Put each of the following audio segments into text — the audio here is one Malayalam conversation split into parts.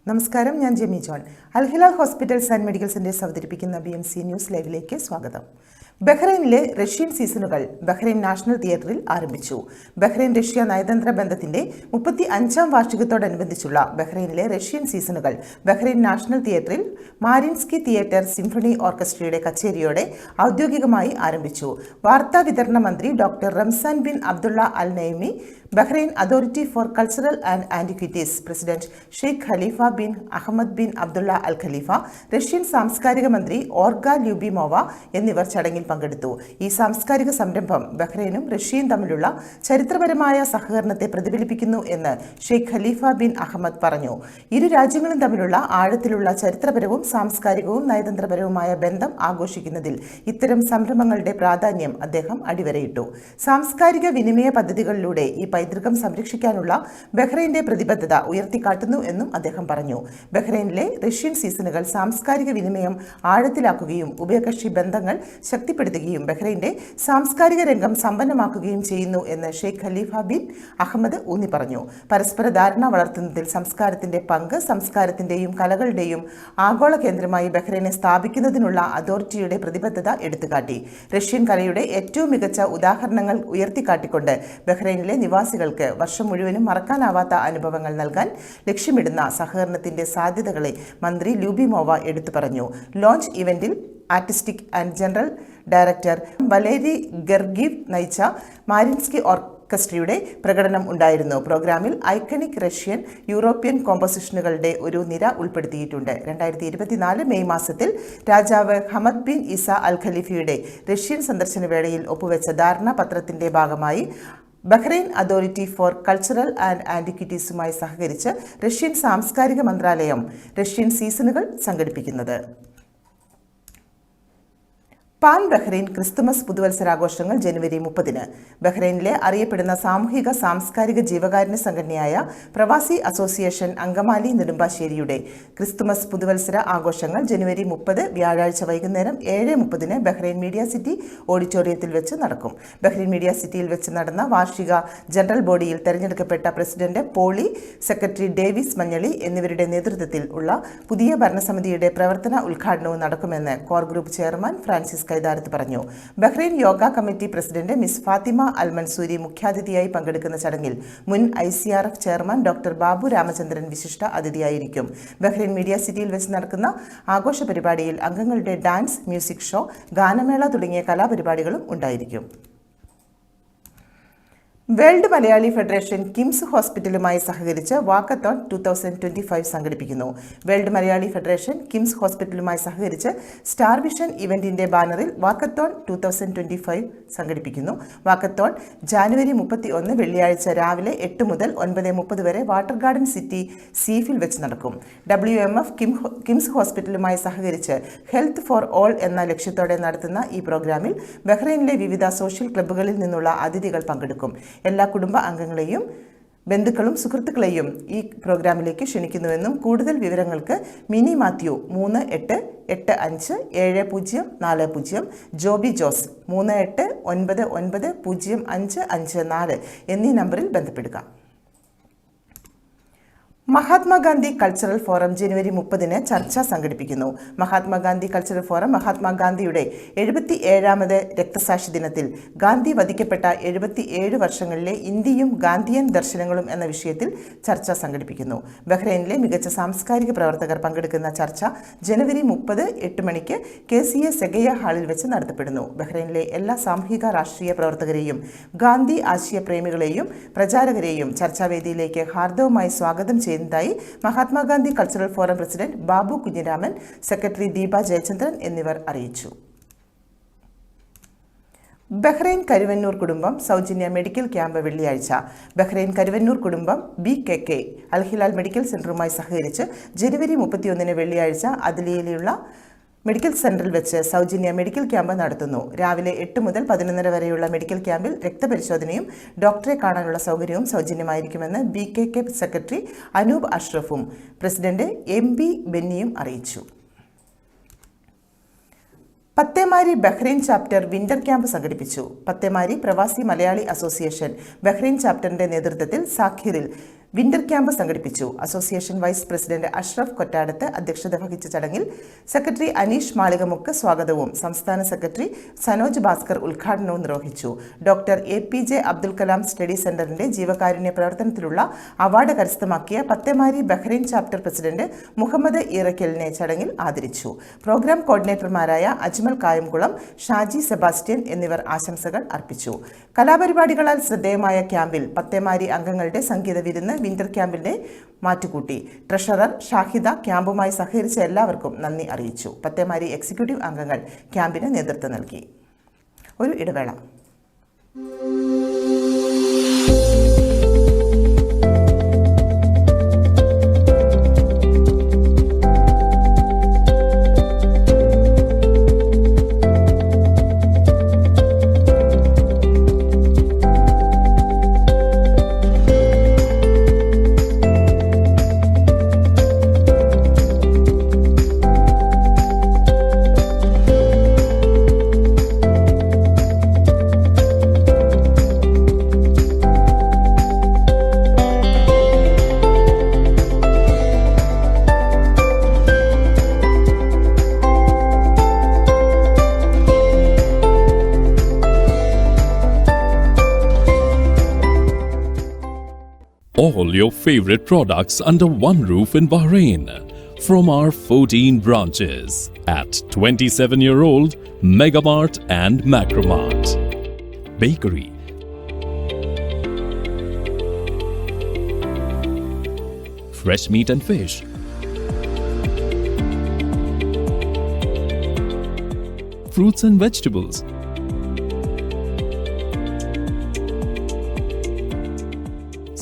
നമസ്കാരം, ഞാൻ Jemi John. Al Hilal hospitals and medical centres അവതരിപ്പിക്കുന്ന BMC ന്യൂസ് ലൈവിലേക്ക് സ്വാഗതം. ബഹ്റൈനിലെ റഷ്യൻ സീസണുകൾ ബഹ്റൈൻ നാഷണൽ തിയേറ്ററിൽ ആരംഭിച്ചു. ബഹ്റൈൻ റഷ്യ നയതന്ത്ര ബന്ധത്തിന്റെ 35ാം വാർഷികത്തോടനുബന്ധിച്ചുള്ള ബഹ്റൈനിലെ റഷ്യൻ സീസണുകൾ ബഹ്റൈൻ നാഷണൽ തിയേറ്ററിൽ മാരിൻസ്കി തിയേറ്റർ സിംഫണി ഓർക്കസ്ട്രയുടെ കച്ചേരിയോടെ ഔദ്യോഗികമായി ആരംഭിച്ചു. വാർത്താ വിതരണ മന്ത്രി doctor Ramzan bin Abdulla Al Naimi, Bahrain authority for cultural and antiquities president Sheikh Khalifa bin Ahmed bin Abdulla Al Khalifa, Russian സാംസ്കാരിക മന്ത്രി ഓർഗ ല്യൂബിമോവ എന്നിവർ ചടങ്ങിൽ പങ്കെടുത്തു. ഈ സാംസ്കാരിക സംരംഭം ബഹ്റൈനും റഷ്യയും തമ്മിലുള്ള ചരിത്രപരമായ സഹകരണത്തെ പ്രതിഫലിപ്പിക്കുന്നു എന്ന് ഷെയ്ഖ് ഖലീഫ ബിൻ അഹമ്മദ് പറഞ്ഞു. ഇരു രാജ്യങ്ങളും തമ്മിലുള്ള ആഴത്തിലുള്ള ചരിത്രപരവും സാംസ്കാരികവും നയതന്ത്രപരവുമായ ബന്ധം ആഘോഷിക്കുന്നതിൽ ഇത്തരം സംരംഭങ്ങളുടെ പ്രാധാന്യം അദ്ദേഹം അടിവരയിട്ടു. സാംസ്കാരിക വിനിമയ പദ്ധതികളിലൂടെ ഈ പൈതൃകം സംരക്ഷിക്കാനുള്ള ബഹ്റൈന്റെ പ്രതിബദ്ധത ഉയർത്തിക്കാട്ടുന്നു എന്നും അദ്ദേഹം പറഞ്ഞു. ബഹ്റൈനിലെ റഷ്യൻ സീസണുകൾ സാംസ്കാരിക വിനിമയം ആഴത്തിലാക്കുകയും ഉഭയകക്ഷി ബന്ധങ്ങൾ ശക്തിപ്പെടുത്തുകയും ബഹ്റൈന്റെ സാംസ്കാരിക രംഗം സമ്പന്നമാക്കുകയും ചെയ്യുന്നു എന്ന് ഷെയ്ഖ് ഖലീഫ ബിൻ അഹമ്മദ് ഊന്നി പറഞ്ഞു. പരസ്പര ധാരണ വളർത്തുന്നതിൽ സംസ്കാരത്തിന്റെ പങ്ക്, സംസ്കാരത്തിന്റെയും കലകളുടെയും ആഗോള കേന്ദ്രമായി ബഹ്റൈനെ സ്ഥാപിക്കുന്നതിനുള്ള അതോറിറ്റിയുടെ പ്രതിബദ്ധത എടുത്തുകാട്ടി. റഷ്യൻ കലയുടെ ഏറ്റവും മികച്ച ഉദാഹരണങ്ങൾ ഉയർത്തിക്കാട്ടിക്കൊണ്ട് ബഹ്റൈനിലെ നിവാസികൾക്ക് വർഷം മുഴുവനും മറക്കാനാവാത്ത അനുഭവങ്ങൾ നൽകാൻ ലക്ഷ്യമിടുന്ന സഹകരണത്തിന്റെ സാധ്യതകളെ മന്ത്രി ല്യൂബിമോവ എടുത്തു പറഞ്ഞു. ലോഞ്ച് ഇവന്റിൽ artistic and general director Valery ഗെർഗീവ് നയിച്ച മാരിൻസ്കി ഓർക്കസ്ട്രയുടെ പ്രകടനം ഉണ്ടായിരുന്നു. പ്രോഗ്രാമിൽ ഐക്കണിക് റഷ്യൻ, യൂറോപ്യൻ കോമ്പോസിഷനുകളുടെ ഒരു നിര ഉൾപ്പെടുത്തിയിട്ടുണ്ട്. 2024 മെയ് മാസത്തിൽ രാജാവ് ഹമദ് ബിൻ ഇസ അൽ ഖലീഫയുടെ റഷ്യൻ സന്ദർശന വേളയിൽ ഒപ്പുവെച്ച ധാരണാപത്രത്തിന്റെ ഭാഗമായി Bahrain authority for cultural and ആന്റിക്വിറ്റീസുമായി സഹകരിച്ച് റഷ്യൻ സാംസ്കാരിക മന്ത്രാലയം റഷ്യൻ സീസണുകൾ സംഘടിപ്പിക്കുന്നത്. പാൻ ബഹ്റൈൻ ക്രിസ്തുമസ് പുതുവത്സരാഘോഷങ്ങൾ ജനുവരി 30-ന്. ബഹ്റൈനിലെ അറിയപ്പെടുന്ന സാമൂഹിക സാംസ്കാരിക ജീവകാരുണ്യ സംഘടനയായ പ്രവാസി അസോസിയേഷൻ അങ്കമാലി നെടുമ്പാശ്ശേരിയുടെ ക്രിസ്തുമസ് പുതുവത്സര ആഘോഷങ്ങൾ ജനുവരി 30 വ്യാഴാഴ്ച വൈകുന്നേരം 7:30-ന് ബഹ്റൈൻ മീഡിയ സിറ്റി ഓഡിറ്റോറിയത്തിൽ വെച്ച് നടക്കും. ബഹ്റൈൻ മീഡിയ സിറ്റിയിൽ വെച്ച് നടന്ന വാർഷിക ജനറൽ ബോഡിയിൽ തെരഞ്ഞെടുക്കപ്പെട്ട president Poly, secretary Davis Manjali എന്നിവരുടെ നേതൃത്വത്തിൽ ഉള്ള പുതിയ ഭരണസമിതിയുടെ പ്രവർത്തന ഉദ്ഘാടനവും നടക്കുമെന്ന് core group chairman Francis Kaitharath പറഞ്ഞു. Bahrain yoga committee president Miss Fatima al Mansoori മുഖ്യാതിഥിയായി പങ്കെടുക്കുന്ന ചടങ്ങിൽ മുൻ ICRF chairman doctor Babu Ramachandran വിശിഷ്ട അതിഥിയായിരിക്കും. ബഹ്റൈൻ മീഡിയ സിറ്റിയിൽ വെച്ച് നടക്കുന്ന ആഘോഷ പരിപാടിയിൽ അംഗങ്ങളുടെ ഡാൻസ്, മ്യൂസിക് ഷോ, ഗാനമേള തുടങ്ങിയ കലാപരിപാടികളും ഉണ്ടായിരിക്കും. വേൾഡ് മലയാളി ഫെഡറേഷൻ കിംസ് ഹോസ്പിറ്റലുമായി സഹകരിച്ച് വാക്കത്തോൺ 2025 സംഘടിപ്പിക്കുന്നു. വേൾഡ് മലയാളി ഫെഡറേഷൻ കിംസ് ഹോസ്പിറ്റലുമായി സഹകരിച്ച് സ്റ്റാർ വിഷൻ ഇവന്റിന്റെ ബാനറിൽ വാക്കത്തോൺ 2025 സംഘടിപ്പിക്കുന്നു. വാക്കത്തോൺ ജനുവരി 31 വെള്ളിയാഴ്ച രാവിലെ 8 മുതൽ 9:30 വരെ വാട്ടർ ഗാർഡൻ സിറ്റി സീഫിൽ വെച്ച് നടക്കും. WMF കിംസ് ഹോസ്പിറ്റലുമായി സഹകരിച്ച് ഹെൽത്ത് ഫോർ ഓൾ എന്ന ലക്ഷ്യത്തോടെ നടത്തുന്ന ഈ പ്രോഗ്രാമിൽ ബഹ്റൈനിലെ വിവിധ സോഷ്യൽ ക്ലബ്ബുകളിൽ നിന്നുള്ള അതിഥികൾ പങ്കെടുക്കും. എല്ലാ കുടുംബ അംഗങ്ങളെയും ബന്ധുക്കളും സുഹൃത്തുക്കളെയും ഈ പ്രോഗ്രാമിലേക്ക് ക്ഷണിക്കുന്നുവെന്നും കൂടുതൽ വിവരങ്ങൾക്ക് മിനി മാത്യു 38857040, ജോബി ജോസ് 38990554 എന്നീ നമ്പറിൽ ബന്ധപ്പെടുക. മഹാത്മാഗാന്ധി കൾച്ചറൽ ഫോറം ജനുവരി 30-ന് ചർച്ച സംഘടിപ്പിക്കുന്നു. മഹാത്മാഗാന്ധി കൾച്ചറൽ ഫോറം മഹാത്മാഗാന്ധിയുടെ 77ാമത് രക്തസാക്ഷി ദിനത്തിൽ ഗാന്ധി വധിക്കപ്പെട്ട 77 വർഷങ്ങളിലെ ഇന്ത്യയും ഗാന്ധിയൻ ദർശനങ്ങളും എന്ന വിഷയത്തിൽ ചർച്ച സംഘടിപ്പിക്കുന്നു. ബഹ്റൈനിലെ മികച്ച സാംസ്കാരിക പ്രവർത്തകർ പങ്കെടുക്കുന്ന ചർച്ച ജനുവരി 30 8 മണിക്ക് KCA സെഗയ ഹാളിൽ വെച്ച് നടത്തപ്പെടുന്നു. ബഹ്റൈനിലെ എല്ലാ സാമൂഹിക രാഷ്ട്രീയ പ്രവർത്തകരെയും ഗാന്ധി ആശയ പ്രേമികളെയും പ്രചാരകരെയും ചർച്ചാവേദിയിലേക്ക് ഹാർദവമായി സ്വാഗതം ചെയ്യുന്നതായി Mahatma Gandhi cultural forum president Babu Kunhiraman, secretary Deepa Jayachandran എന്നിവർ അറിയിച്ചു. ബഹ്റൈൻ കരുവന്നൂർ കുടുംബം സൗജന്യ മെഡിക്കൽ ക്യാമ്പ് വെള്ളിയാഴ്ച. ബഹ്റൈൻ കരുവന്നൂർ കുടുംബം BKK അൽഹിലാൽ മെഡിക്കൽ സെന്ററുമായി സഹകരിച്ച് ജനുവരി 31-ന് വെള്ളിയാഴ്ച അദ്ലിയയിലുള്ള മെഡിക്കൽ സെന്ററിൽ വെച്ച് സൗജന്യ മെഡിക്കൽ ക്യാമ്പ് നടത്തുന്നു. രാവിലെ 8 മുതൽ 11:30 വരെയുള്ള മെഡിക്കൽ ക്യാമ്പിൽ രക്തപരിശോധനയും ഡോക്ടറെ കാണാനുള്ള സൗകര്യവും സൗജന്യമായിരിക്കുമെന്ന് BKK സെക്രട്ടറി അനൂപ് അഷ്റഫും പ്രസിഡന്റ് MB ബെന്നിയും അറിയിച്ചു. Pathemari Bahrain chapter winter camp സംഘടിപ്പിച്ചു. പത്തേമാരി പ്രവാസി മലയാളി അസോസിയേഷൻ ബഹ്റൈൻ ചാപ്റ്ററിന്റെ നേതൃത്വത്തിൽ സാഖിറിൽ വിന്റർ ക്യാമ്പ് സംഘടിപ്പിച്ചു. Association vice president Ashraf Kottadath അധ്യക്ഷത വഹിച്ച ചടങ്ങിൽ സെക്രട്ടറി അനീഷ് മാളികമുക്ക് സ്വാഗതവും സംസ്ഥാന സെക്രട്ടറി സനോജ് ഭാസ്കർ ഉദ്ഘാടനവും നിർവഹിച്ചു. Doctor APJ Abdul Kalam study സെന്ററിന്റെ ജീവകാരുണ്യ പ്രവർത്തനത്തിലുള്ള അവാർഡ് കരസ്ഥമാക്കിയ പത്തേമാരി ബഹ്റൈൻ ചാപ്റ്റർ പ്രസിഡന്റ് മുഹമ്മദ് ഈറക്കലിനെ ചടങ്ങിൽ ആദരിച്ചു. പ്രോഗ്രാം കോർഡിനേറ്റർമാരായ അജ്മൽ കായംകുളം, ഷാജി സെബാസ്റ്റ്യൻ എന്നിവർ ആശംസകൾ അർപ്പിച്ചു. കലാപരിപാടികളാൽ ശ്രദ്ധേയമായ ക്യാമ്പിൽ പത്തേമാരി അംഗങ്ങളുടെ സംഗീത വിരുന്ന് വിന്റർ ക്യാമ്പിന്റെ മാറ്റുകൂട്ടി. ട്രഷറർ ഷാഹിദ ക്യാമ്പുമായി സഹകരിച്ച എല്ലാവർക്കും നന്ദി അറിയിച്ചു. പത്തേമാരി എക്സിക്യൂട്ടീവ് അംഗങ്ങൾ ക്യാമ്പിന് നേതൃത്വം നൽകി. ഒരു ഇടവേള. All your favorite products under one roof in Bahrain from our 14 branches at 27-year-old Megamart and Macromart. Bakery, fresh meat and fish, fruits and vegetables,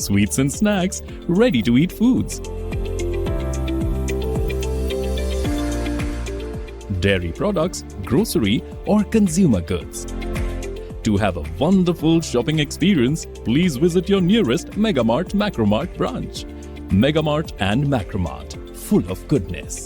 sweets and snacks, ready-to-eat foods, dairy products, grocery or consumer goods. To have a wonderful shopping experience, please visit your nearest Megamart Macromart branch. Megamart and Macromart, full of goodness.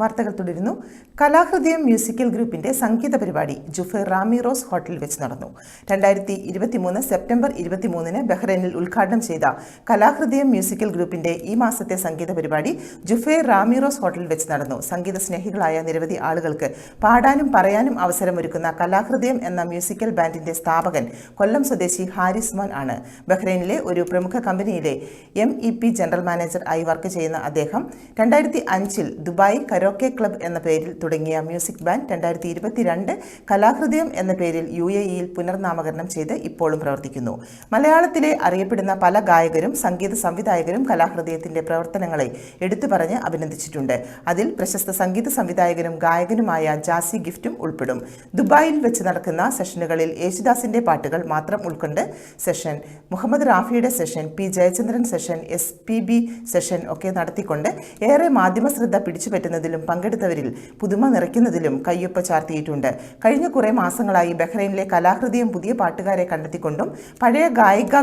വാർത്തകൾ തുടരുന്നു. കലാഹൃദയം മ്യൂസിക്കൽ ഗ്രൂപ്പിന്റെ സംഗീത പരിപാടി ജുഫൈർ റാമിറോസ് ഹോട്ടലിൽ വെച്ച് നടന്നു. 2023 സെപ്റ്റംബർ 23 ബഹ്റൈനിൽ ഉദ്ഘാടനം ചെയ്ത കലാഹൃദയം മ്യൂസിക്കൽ ഗ്രൂപ്പിന്റെ ഈ മാസത്തെ സംഗീത പരിപാടി ജുഫൈർ റാമിറോസ് ഹോട്ടലിൽ വെച്ച് നടന്നു. സംഗീത സ്നേഹികളായ നിരവധി ആളുകൾക്ക് പാടാനും പറയാനും അവസരമൊരുക്കുന്ന കലാഹൃദയം എന്ന മ്യൂസിക്കൽ ബാൻഡിന്റെ സ്ഥാപകൻ കൊല്ലം സ്വദേശി ഹാരിസ് മോൻ ആണ്. ബഹ്റൈനിലെ ഒരു പ്രമുഖ കമ്പനിയിലെ MEP ജനറൽ മാനേജർ ആയി വർക്ക് ചെയ്യുന്ന അദ്ദേഹം 2005 ദുബായ് കരോക്കെ ക്ലബ് എന്ന പേരിൽ തുടങ്ങിയ മ്യൂസിക് ബാൻഡ് 2022 കലാഹൃദയം എന്ന പേരിൽ UAEയിൽ പുനർനാമകരണം ചെയ്ത് ഇപ്പോഴും പ്രവർത്തിക്കുന്നു. മലയാളത്തിലെ അറിയപ്പെടുന്ന പല ഗായകരും സംഗീത സംവിധായകരും കലാഹൃദയത്തിന്റെ പ്രവർത്തനങ്ങളെ എടുത്തു പറഞ്ഞ് അഭിനന്ദിച്ചിട്ടുണ്ട്. അതിൽ പ്രശസ്ത സംഗീത സംവിധായകനും ഗായകനുമായ ജാസി ഗിഫ്റ്റും ഉൾപ്പെടും. ദുബായിൽ വെച്ച് നടക്കുന്ന സെഷനുകളിൽ യേശുദാസിന്റെ പാട്ടുകൾ മാത്രം ഉൾക്കൊണ്ട് സെഷൻ, മുഹമ്മദ് റാഫിയുടെ session, P Jayachandran session, SPB session ഒക്കെ നടത്തിക്കൊണ്ട് ഏറെ മാധ്യമ ശ്രദ്ധ പിടിച്ചുപറ്റുന്നതിലും പങ്കെടുത്തവരിൽ പുതുമ നിറയ്ക്കുന്നതിലും കയ്യൊപ്പ് ചാർത്തിയിട്ടുണ്ട്. കഴിഞ്ഞ കുറേ മാസങ്ങളായി ബഹ്റൈനിലെ കലാഹൃദയം പുതിയ പാട്ടുകാരെ കണ്ടെത്തിക്കൊണ്ടും പഴയ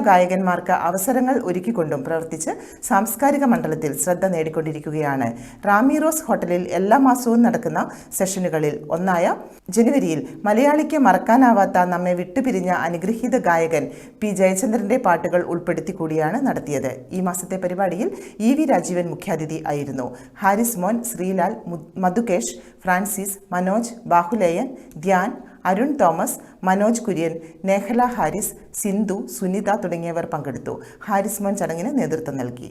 ഗായകന്മാർക്ക് അവസരങ്ങൾ ഒരുക്കിക്കൊണ്ടും പ്രവർത്തിച്ച് സാംസ്കാരിക മണ്ഡലത്തിൽ ശ്രദ്ധ നേടിക്കൊണ്ടിരിക്കുകയാണ്. റാമിറോസ് ഹോട്ടലിൽ എല്ലാ മാസവും നടക്കുന്ന സെഷനുകളിൽ ഒന്നായ ജനുവരിയിൽ മലയാളിക്ക് മറക്കാനാവാത്ത നമ്മെ വിട്ടുപിരിഞ്ഞ അനുഗ്രഹീത ഗായകൻ P ജയചന്ദ്രന്റെ പാട്ടുകൾ ഉൾപ്പെടുത്തി കൂടിയാണ് നടത്തിയത്. ഈ മാസത്തെ പരിപാടിയിൽ EV രാജീവൻ മുഖ്യാതിഥി ആയിരുന്നു. ഹാരിസ് മോൻ, ശ്രീലാൽ, മധുകേഷ്, ഫ്രാൻസിസ്, മനോജ്, ബാഹുലേയൻ, ധ്യാൻ, അരുൺ തോമസ്, മനോജ് കുര്യൻ, നേഹല ഹാരിസ്, സിന്ധു, സുനിത തുടങ്ങിയവർ പങ്കെടുത്തു. ഹാരിസ് മോൻ ചടങ്ങിന് നേതൃത്വം നൽകി.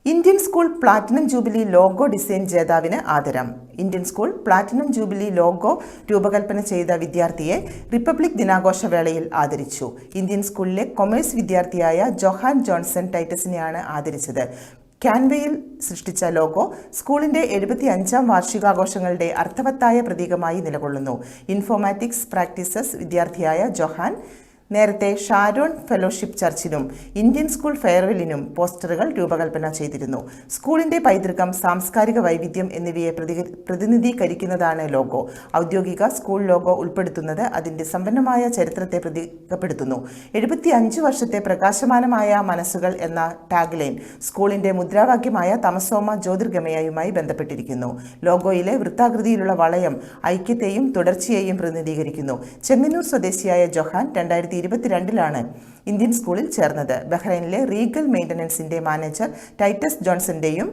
Indian school platinum jubilee logo design ജേതാവിന് ആദരം. Indian school platinum jubilee logo രൂപകൽപ്പന ചെയ്ത വിദ്യാർത്ഥിയെ റിപ്പബ്ലിക് ദിനാഘോഷ വേളയിൽ ആദരിച്ചു. ഇന്ത്യൻ സ്കൂളിലെ കൊമേഴ്സ് വിദ്യാർത്ഥിയായ ജോഹാൻ ജോൺസൺ ടൈറ്റസിനെയാണ് ആദരിച്ചത്. ക്യാൻവയിൽ സൃഷ്ടിച്ച ലോഗോ സ്കൂളിന്റെ 75ാം വാർഷികാഘോഷങ്ങളുടെ അർത്ഥവത്തായ പ്രതീകമായി നിലകൊള്ളുന്നു. ഇൻഫോർമാറ്റിക്സ് പ്രാക്ടീസസ് വിദ്യാർത്ഥിയായ ജോഹാൻ നേരത്തെ ഷാരോൺ ഫെലോഷിപ്പ് ചർച്ചിനും ഇന്ത്യൻ സ്കൂൾ ഫെയർവെല്ലിനും പോസ്റ്ററുകൾ രൂപകൽപ്പന ചെയ്തിരുന്നു. സ്കൂളിന്റെ പൈതൃകം, സാംസ്കാരിക വൈവിധ്യം എന്നിവയെ പ്രതിനിധീകരിക്കുന്നതാണ് ലോഗോ. ഔദ്യോഗിക സ്കൂൾ ലോഗോ ഉൾപ്പെടുത്തുന്നത് അതിന്റെ സമ്പന്നമായ ചരിത്രത്തെ പ്രതീകപ്പെടുത്തുന്നു. 75 വർഷത്തെ പ്രകാശമാനമായ മനസ്സുകൾ എന്ന ടാഗ്ലൈൻ സ്കൂളിന്റെ മുദ്രാവാക്യമായ തമസോമ ജ്യോതിർഗമയയുമായി ബന്ധപ്പെട്ടിരിക്കുന്നു. ലോഗോയിലെ വൃത്താകൃതിയിലുള്ള വളയം ഐക്യത്തെയും തുടർച്ചയെയും പ്രതിനിധീകരിക്കുന്നു. ചെങ്ങന്നൂർ സ്വദേശിയായ ജോഹാൻ 2022 ഇന്ത്യൻ സ്കൂളിൽ ചേർന്നത്. ബഹ്റൈനിലെ റീഗൽ മെയിൻ്റനൻസിൻ്റെ മാനേജർ ടൈറ്റസ് ജോൺസന്റെയും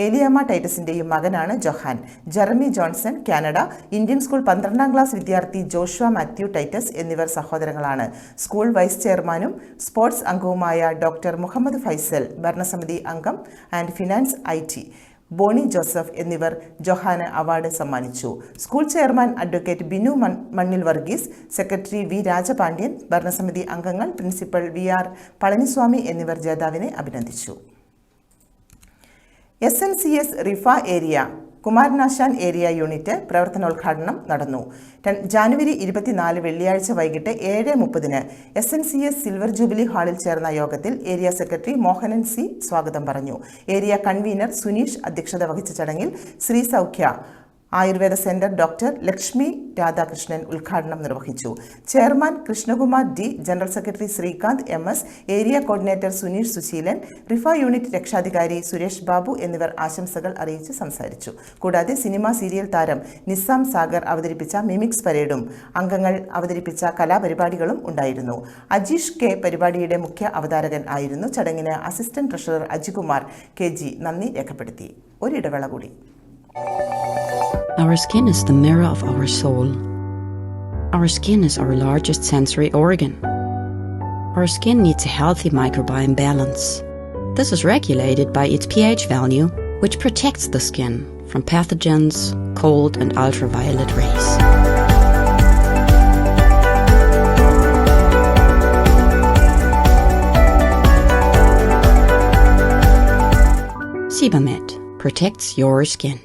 ഏലിയാമ്മ ടൈറ്റസിൻ്റെയും മകനാണ് Johan. Jeremy Johnson Canada, Indian school 12ാം ക്ലാസ് വിദ്യാർത്ഥി ജോഷുവ മാത്യു ടൈറ്റസ് എന്നിവർ സഹോദരങ്ങളാണ്. സ്കൂൾ വൈസ് ചെയർമാനും സ്പോർട്സ് അംഗവുമായ ഡോക്ടർ മുഹമ്മദ് ഫൈസൽ, ഭരണസമിതി അംഗം and finance IT Boni Joseph എന്നിവർ ജൊഹാന് അവാർഡ് സമ്മാനിച്ചു. School chairman advocate Binu Mannil Varghese, secretary V Rajapandian, ഭരണസമിതി അംഗങ്ങൾ പ്രിൻസിപ്പൽ VR പളനിസ്വാമി എന്നിവർ ജേതാവിനെ അഭിനന്ദിച്ചു. SNCS Riffa area Kumaranasan area unit പ്രവർത്തനോദ്ഘാടനം നടന്നു. ജാനുവരി 24 വെള്ളിയാഴ്ച വൈകിട്ട് 7:30 SNCS സിൽവർ ജൂബിലി ഹാളിൽ ചേർന്ന യോഗത്തിൽ ഏരിയ സെക്രട്ടറി മോഹനൻ C സ്വാഗതം പറഞ്ഞു. ഏരിയ കൺവീനർ സുനീഷ് അധ്യക്ഷത വഹിച്ച ചടങ്ങിൽ ശ്രീ സൗഖ്യ ആയുർവേദ സെന്റർ ഡോക്ടർ ലക്ഷ്മി രാധാകൃഷ്ണൻ ഉദ്ഘാടനം നിർവഹിച്ചു. Chairman Krishnakumar D, general secretary Sreekanth MS, area coordinator Suneesh Suseelan, Riffa unit രക്ഷാധികാരി സുരേഷ് ബാബു എന്നിവർ ആശംസകൾ അറിയിച്ച് സംസാരിച്ചു. കൂടാതെ സിനിമ സീരിയൽ താരം നിസാം സാഗർ അവതരിപ്പിച്ച മിമിക്സ് പരേഡും അംഗങ്ങൾ അവതരിപ്പിച്ച കലാപരിപാടികളും ഉണ്ടായിരുന്നു. അജീഷ് K പരിപാടിയുടെ മുഖ്യ അവതാരകൻ ആയിരുന്നു. ചടങ്ങിന് അസിസ്റ്റന്റ് ട്രഷറർ അജികുമാർ KG നന്ദി രേഖപ്പെടുത്തി. ഒരിടവേള കൂടി. Our skin is the mirror of our soul. Our skin is our largest sensory organ. Our skin needs a healthy microbiome balance. This is regulated by its pH value, which protects the skin from pathogens, cold and ultraviolet rays. Sebamed protects your skin.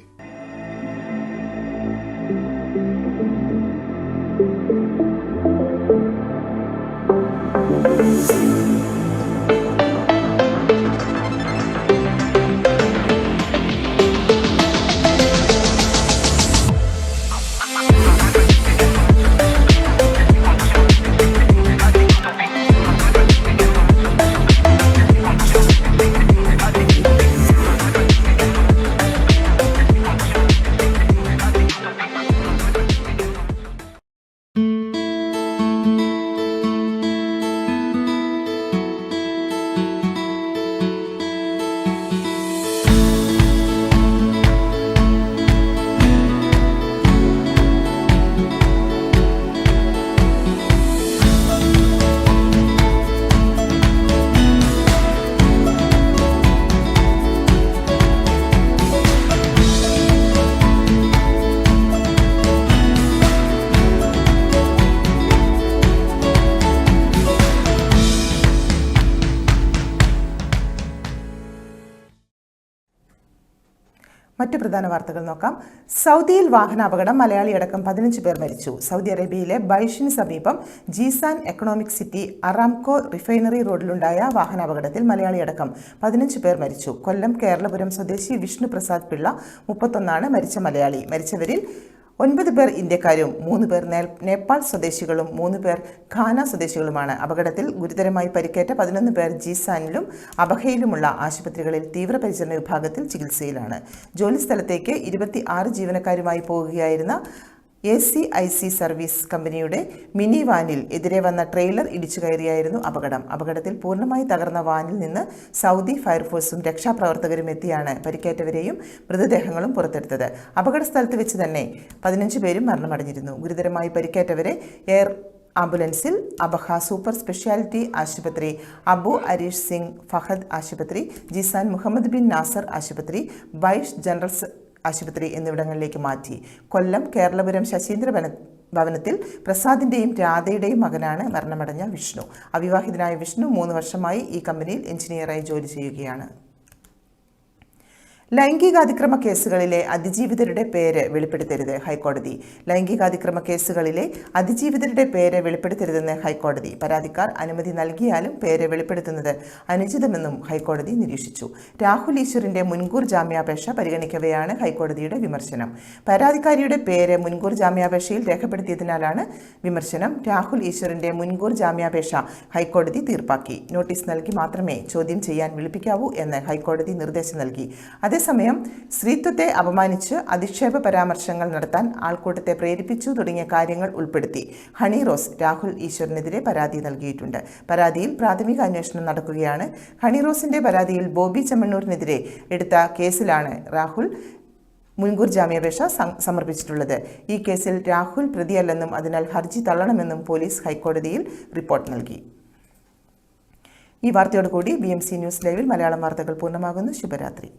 മറ്റു പ്രധാന വാർത്തകൾ നോക്കാം. സൗദിയിൽ വാഹനാപകടം, മലയാളിയടക്കം 15 പേർ മരിച്ചു. സൗദി അറേബ്യയിലെ ബൈഷിന് സമീപം Jizan economic city Aramco refinery റോഡിലുണ്ടായ വാഹനാപകടത്തിൽ മലയാളിയടക്കം 15 പേർ മരിച്ചു. കൊല്ലം കേരളപുരം സ്വദേശി വിഷ്ണു പ്രസാദ് പിള്ള 31 മരിച്ച മലയാളി. മരിച്ചവരിൽ 9 പേർ ഇന്ത്യക്കാരും 3 പേർ നേപ്പാൾ സ്വദേശികളും 3 പേർ ഘാന സ്വദേശികളുമാണ്. അപകടത്തിൽ ഗുരുതരമായി പരിക്കേറ്റ 11 പേർ ജീസാനിലും അബഹയിലുമുള്ള ആശുപത്രികളിൽ തീവ്രപരിചരണ വിഭാഗത്തിൽ ചികിത്സയിലാണ്. ജോലിസ്ഥലത്തേക്ക് 26 ജീവനക്കാരുമായി പോകുകയായിരുന്ന ACIC സർവീസ് കമ്പനിയുടെ മിനി വാനിൽ എതിരെ വന്ന ട്രെയിലർ ഇടിച്ചു കയറിയായിരുന്നു അപകടം. അപകടത്തിൽ പൂർണ്ണമായി തകർന്ന വാനിൽ നിന്ന് സൗദി ഫയർഫോഴ്സും രക്ഷാപ്രവർത്തകരും എത്തിയാണ് പരിക്കേറ്റവരെയും മൃതദേഹങ്ങളും പുറത്തെടുത്തത്. അപകട സ്ഥലത്ത് വെച്ച് തന്നെ 15 പേരും മരണമടഞ്ഞിരുന്നു. ഗുരുതരമായി പരിക്കേറ്റവരെ എയർ ആംബുലൻസിൽ അബഹ സൂപ്പർ സ്പെഷ്യാലിറ്റി ആശുപത്രി, അബു അരീഷ് സിംഗ് ഫഹദ് ആശുപത്രി, ജിസാൻ മുഹമ്മദ് ബിൻ നാസർ ആശുപത്രി, ബൈഷ് ജനറൽ ആശുപത്രി എന്നിവിടങ്ങളിലേക്ക് മാറ്റി. കൊല്ലം കേരളപുരം ശശീന്ദ്ര ഭവനത്തിൽ പ്രസാദിൻ്റെയും രാധയുടെയും മകനാണ് മരണമടഞ്ഞ വിഷ്ണു. അവിവാഹിതനായ വിഷ്ണു 3 വർഷമായി ഈ കമ്പനിയിൽ എഞ്ചിനീയറായി ജോലി ചെയ്യുകയാണ്. ലൈംഗികാതിക്രമ കേസുകളിലെ അതിജീവിതരുടെ പേര് വെളിപ്പെടുത്തരുത് ഹൈക്കോടതി. ലൈംഗികാതിക്രമ കേസുകളിലെ അതിജീവിതരുടെ പേര് വെളിപ്പെടുത്തരുതെന്ന് ഹൈക്കോടതി. പരാതിക്കാർ അനുമതി നൽകിയാലും പേര് വെളിപ്പെടുത്തുന്നത് അനുചിതമെന്നും ഹൈക്കോടതി നിരീക്ഷിച്ചു. രാഹുൽ ഈശ്വറിന്റെ മുൻകൂർ ജാമ്യാപേക്ഷ പരിഗണിക്കവെയാണ് ഹൈക്കോടതിയുടെ വിമർശനം. പരാതിക്കാരിയുടെ പേര് മുൻകൂർ ജാമ്യാപേക്ഷയിൽ രേഖപ്പെടുത്തിയതിനാലാണ് വിമർശനം. രാഹുൽ ഈശ്വറിന്റെ മുൻകൂർ ജാമ്യാപേക്ഷ ഹൈക്കോടതി തീർപ്പാക്കി. നോട്ടീസ് നൽകി മാത്രമേ ചോദ്യം ചെയ്യാൻ വിളിപ്പിക്കാവൂ എന്ന് ഹൈക്കോടതി നിർദ്ദേശം നൽകി. അതേസമയം അതേസമയം സ്ത്രീത്വത്തെ അപമാനിച്ച് അധിക്ഷേപ പരാമർശങ്ങൾ നടത്താൻ ആൾക്കൂട്ടത്തെ പ്രേരിപ്പിച്ചു തുടങ്ങിയ കാര്യങ്ങൾ ഉൾപ്പെടുത്തി ഹണി റോസ് രാഹുൽ ഈശ്വറിനെതിരെ പരാതി നൽകിയിട്ടുണ്ട്. പരാതിയിൽ പ്രാഥമിക അന്വേഷണം നടക്കുകയാണ്. ഹണി റോസിന്റെ പരാതിയിൽ ബോബി ചെമ്മണ്ണൂരിനെതിരെ എടുത്ത കേസിലാണ് രാഹുൽ മുൻകൂർ ജാമ്യാപേക്ഷ സമർപ്പിച്ചിട്ടുള്ളത്. ഈ കേസിൽ രാഹുൽ പ്രതിയല്ലെന്നും അതിനാൽ ഹർജി തള്ളണമെന്നും പോലീസ് ഹൈക്കോടതിയിൽ റിപ്പോർട്ട് നൽകി. ഈ വാർത്തയോടുകൂടി BMC ന്യൂസ് ലൈവിൽ മലയാളം വാർത്തകൾ പൂർണ്ണമാകുന്നു. ശുഭരാത്രി.